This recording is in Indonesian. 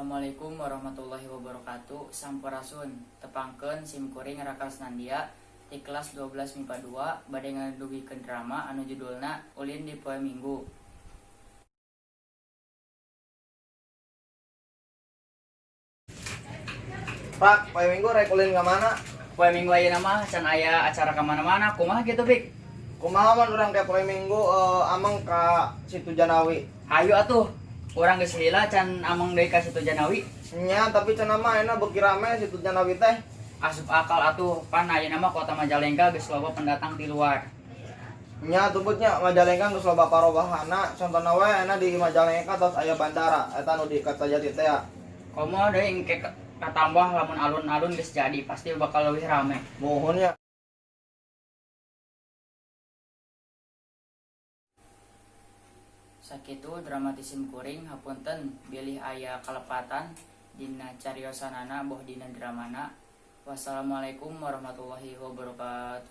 Assalamualaikum warahmatullahi wabarakatuh. Sampurasun tepangkeun simkuring Raka Senandia di kelas 12 MIPA 2 bade ngadugikeun drama anu judulna Ulin di Poe Minggu. Pak, poe minggu rek ulin ka mana? Poe Minggu ayeuna mah can aya acara ka mana-mana. Kumaha kitu, Bik? Kumaha man urang ke poe minggu ameng ka Situ Janawi. Hayu atuh. Urang geus lila can ameng deui ka Situ Janawi. Nya, tapi cenah mah enak beuki rame Situ Janawi teh. Asup akal atuh, pan ayeuna mah kota Majalengka geus loba pendatang ti luar. Nya tubutnya Majalengka geus loba parobahana, contohna we enak di Majalengka tos aya bandara eta nu di Kertajati teh. Komo deui engke katambah lamun alun-alun geus jadi pasti bakal leuwih rame. Muhun ya. Sakitu dramatisim kuring hapunten bilih aya kalepatan dina cariosanana boh dina dramana. Wassalamualaikum warahmatullahi wabarakatuh.